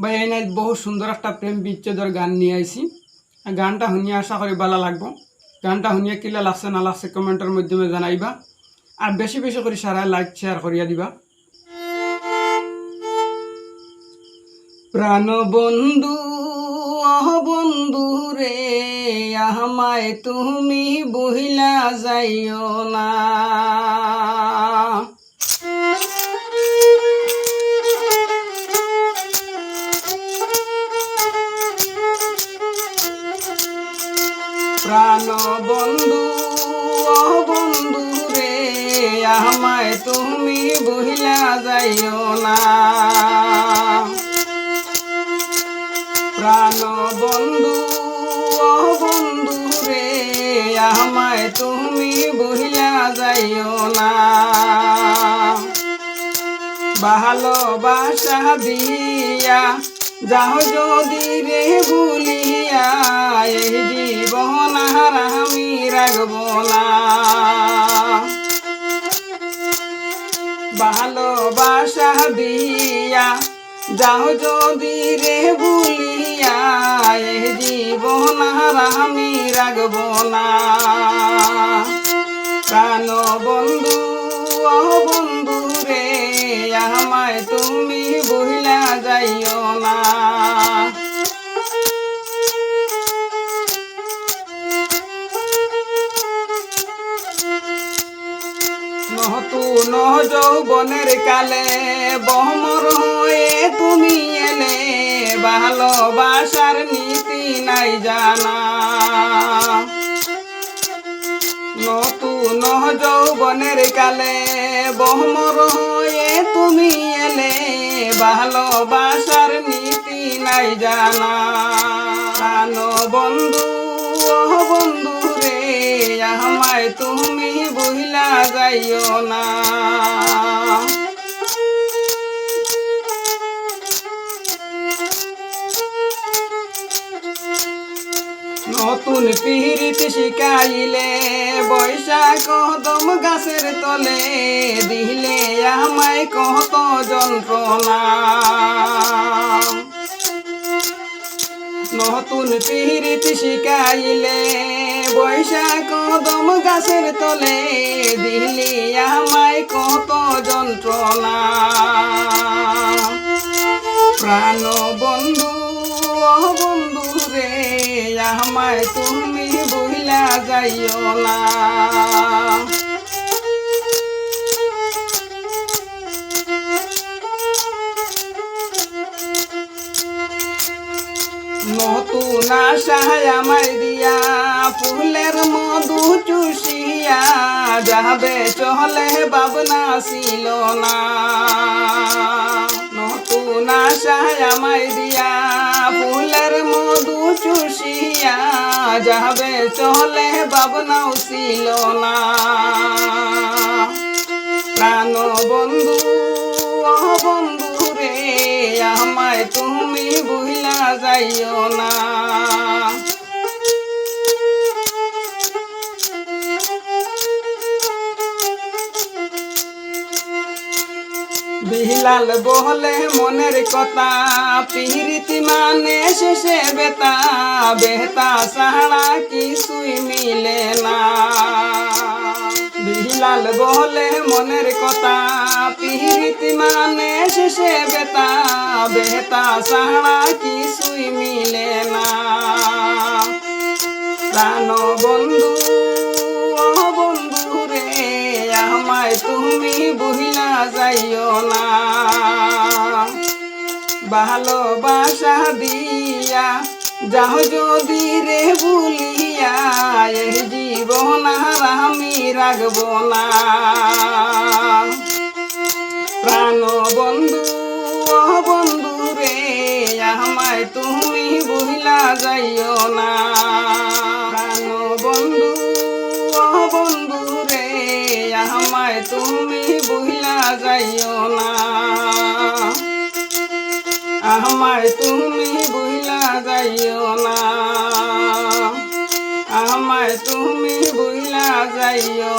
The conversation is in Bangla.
ভাই এই নাই বহুত সুন্দর একটা প্রেম বিচ্ছেদর গান নিয়ে আইছি। গানটা শুনিয়ে আশা করি ভালো লাগবো। গানটা শুনিয়ে কিলা লাগছে না লাগছে কমেন্টের মাধ্যমে জানাইবা, আর বেশি বেশি করে সারা লাইক শেয়ার করিয়া দিবা। প্রাণ বন্ধু অহ বন্ধু রে, আমায় তুমি বহিলা যাইও না। প্রাণ বন্ধু অহ বন্ধু রে, আমায় তুমি বহিলা যাইও না। প্রাণ বন্ধু অহ বন্ধু রে, আমায় তুমি বহিলা যাইও না। ভালোবাসা দিয়া যাও যদি রে ভুলিয়া, এই জীবন আর আমি রাখব না। ভালোবাসা দিয়া যাও যদি রে ভুলিয়া, এই জীবন আর আমি রাখব না। প্রাণ বন্ধু ও বন্ধু রে, আমায় তুমি বহিলা যাইও না। নতুন যৌবনের কালে বহমর হয়ে তুমি এলে, ভালোবাসার নীতি নাই জানা। নতুন যৌবনের কালে বহমর হয়ে তুমি এলে, ভালোবাসার নীতি নাই জানা। প্রাণ বন্ধু ও বন্ধু রে, আমায় তুমি বহিলা যাইও না। নতুন পিরিতি শিখাইলে বৈশাখ কদম গাছের তলে, দিলে আমায় কত যন্ত্রণা। নতুন পিরিতি শিখাইলে বৈশাখ কদম গাছের তলে, দিলে আমায় কত যন্ত্রণা। প্রাণ বন্ধু ও বন্ধু রে, আমায় তুমি বহিলা যাইও না। নতুন আশায় আমায় দিয়া ফুলের মধু চুষিয়া, যাবে চলে ভাবনা ছিল না। নতুন আশায় আমায় দিয়া ফুলের মধু চুষিয়া, যাবে চলে ভাবনাও ছিল না। প্রাণ বন্ধু ও বন্ধু রে, আমায় তুমি বহিলা যাইও না। বিলাল বলে মনের কথা, পিরিতি মানে শেষে বেতা, বেতা সাহারা কিছুই মিলে না। বিলাল বলে মনের কথা, পিরিতি মানে শেষে বেতা, বেতা সাহারা কিছুই মিলে না। প্রাণ বন্ধু ও বন্ধু রে, আমায় তুমি বহিলা যাইও না। ভালোবাসা দিয়া যাও যদি রে ভুলিয়া, এই জীবন আর আমি রাখব না। প্রাণ বন্ধু ও বন্ধু রে, আমায় তুমি বহিলা যাইও না। প্রাণ বন্ধু ও বন্ধু রে, আমায় তুমি বহিলা যাইও না। আমায় তুমি বহিলা যাইও না। আমায় তুমি বহিলা যাইও